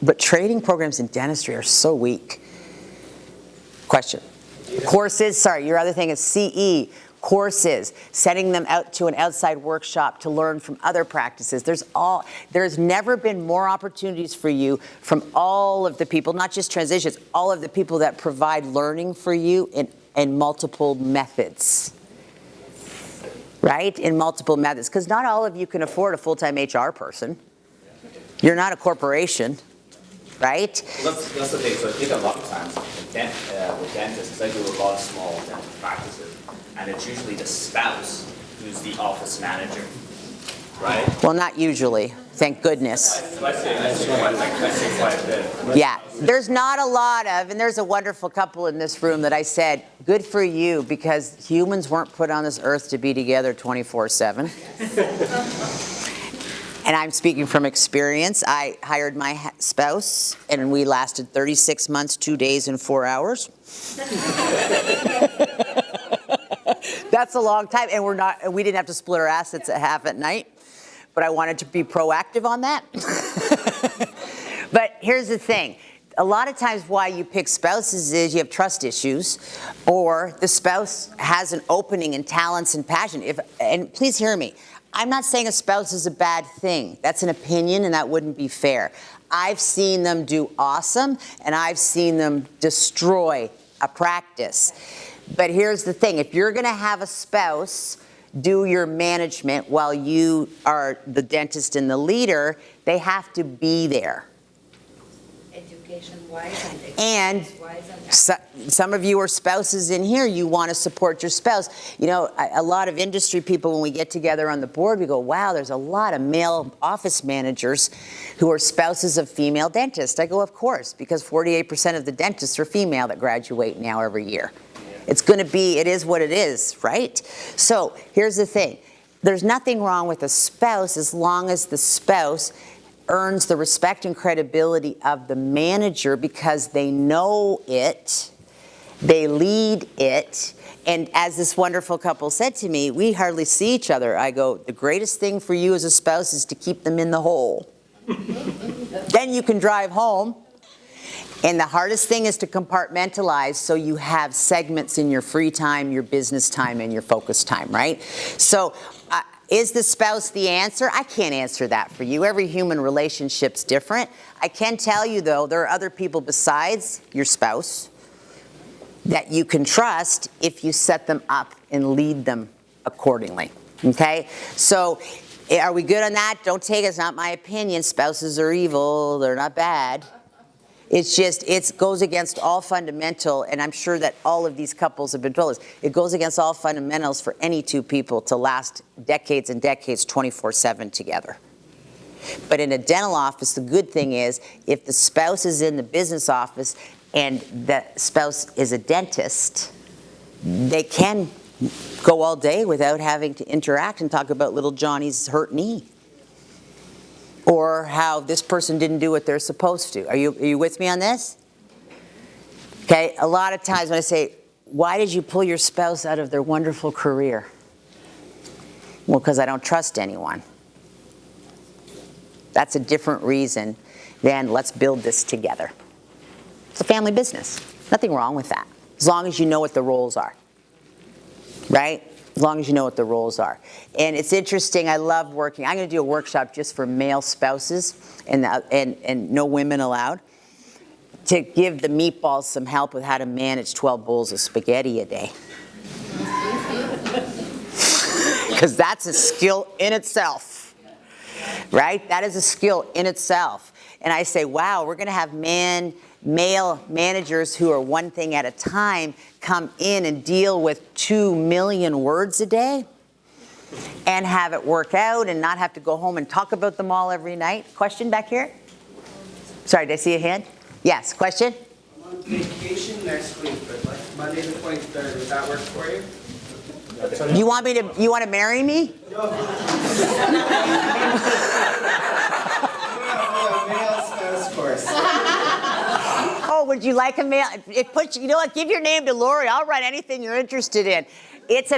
But training programs in dentistry are so weak. Question. Courses, sorry, your other thing is CE. Courses, sending them out to an outside workshop to learn from other practices. There's never been more opportunities for you from all of the people, not just transitions, all of the people that provide learning for you in multiple methods. Right? In multiple methods. Because not all of you can afford a full-time HR person. You're not a corporation. Right? Well, that's the thing. So I think a lot of times with dentists, I do a lot of small dental practices, and it's usually the spouse who's the office manager, right? Well, not usually. Thank goodness. I see quite a bit. Yeah, there's not a lot of, and there's a wonderful couple in this room that I said, good for you, because humans weren't put on this earth to be together 24/7. And I'm speaking from experience. I hired my spouse, and we lasted 36 months, 2 days, and 4 hours. That's a long time, and we didn't have to split our assets at half at night. But I wanted to be proactive on that. But here's the thing. A lot of times why you pick spouses is you have trust issues, or the spouse has an opening in talents and passion. And please hear me. I'm not saying a spouse is a bad thing. That's an opinion, and that wouldn't be fair. I've seen them do awesome, and I've seen them destroy a practice. But here's the thing. If you're going to have a spouse do your management while you are the dentist and the leader, they have to be there. Education-wise and some of you are spouses in here, you want to support your spouse. You know, a lot of industry people, when we get together on the board, we go, wow, there's a lot of male office managers who are spouses of female dentists. I go, of course, because 48% of the dentists are female that graduate now every year. It's going to be, it is what it is, right? So here's the thing. There's nothing wrong with a spouse as long as the spouse earns the respect and credibility of the manager because they know it, they lead it, and as this wonderful couple said to me, we hardly see each other. I go, the greatest thing for you as a spouse is to keep them in the hole. Then you can drive home. And the hardest thing is to compartmentalize so you have segments in your free time, your business time, and your focus time, right? So is the spouse the answer? I can't answer that for you. Every human relationship's different. I can tell you, though, there are other people besides your spouse that you can trust if you set them up and lead them accordingly, okay? So are we good on that? Don't take it. It's not my opinion. Spouses are evil. They're not bad. It's just, it goes against all fundamental, and I'm sure that all of these couples have been told this, it goes against all fundamentals for any two people to last decades and decades 24/7 together. But in a dental office, the good thing is, if the spouse is in the business office and the spouse is a dentist, they can go all day without having to interact and talk about little Johnny's hurt knee. Or how this person didn't do what they're supposed to. Are you with me on this? Okay, a lot of times when I say, why did you pull your spouse out of their wonderful career? Well, because I don't trust anyone. That's a different reason than let's build this together. It's a family business. Nothing wrong with that, as long as you know what the roles are, right? As long as you know what the roles are. And it's interesting, I love working. I'm going to do a workshop just for male spouses and no women allowed, to give the meatballs some help with how to manage 12 bowls of spaghetti a day. Because that's a skill in itself, right? That is a skill in itself. And I say, wow, we're going to have male managers who are one thing at a time come in and deal with 2 million words a day and have it work out and not have to go home and talk about them all every night. Question back here? Sorry, did I see a hand? Yes, question? I'm on vacation next week, but like Monday the 23rd, does that work for you? You want to marry me? No. Male spouse course. Oh, would you like a male? You know what? Give your name to Lori. I'll write anything you're interested in. It's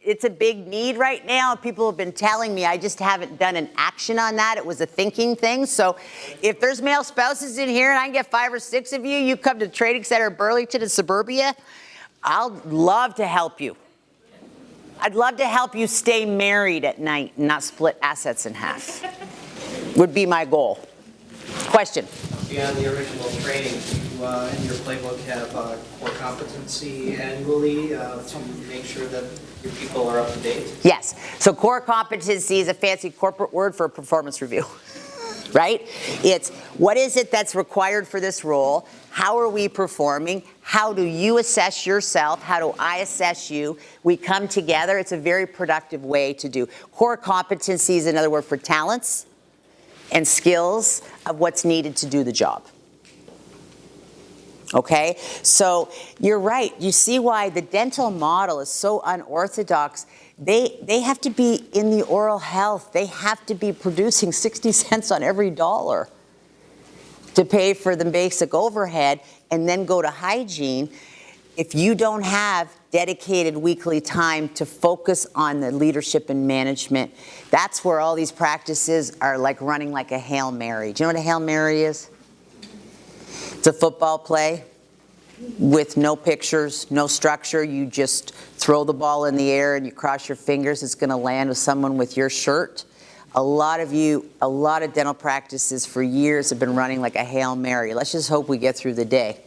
it's a big need right now. People have been telling me, I just haven't done an action on that. It was a thinking thing. So if there's male spouses in here and I can get 5 or 6 of you, you come to the Trading Center Burlington and Suburbia, I'll love to help you. I'd love to help you stay married at night and not split assets in half. Would be my goal. Question. Beyond the original training, you in your playbook have core competency annually to make sure that your people are up to date? Yes. So core competency is a fancy corporate word for a performance review, right? It's what is it that's required for this role? How are we performing? How do you assess yourself? How do I assess you? We come together. It's a very productive way to do. Core competency is another word for talents and skills of what's needed to do the job. Okay? So you're right. You see why the dental model is so unorthodox. They have to be in the oral health. They have to be producing 60 cents on every dollar to pay for the basic overhead and then go to hygiene. If you don't have dedicated weekly time to focus on the leadership and management, that's where all these practices are like running like a Hail Mary. Do you know what a Hail Mary is? It's a football play with no pictures, no structure. You just throw the ball in the air and you cross your fingers. It's going to land with someone with your shirt. A lot of dental practices for years have been running like a Hail Mary. Let's just hope we get through the day.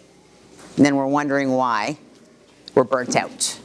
And then we're wondering why we're burnt out.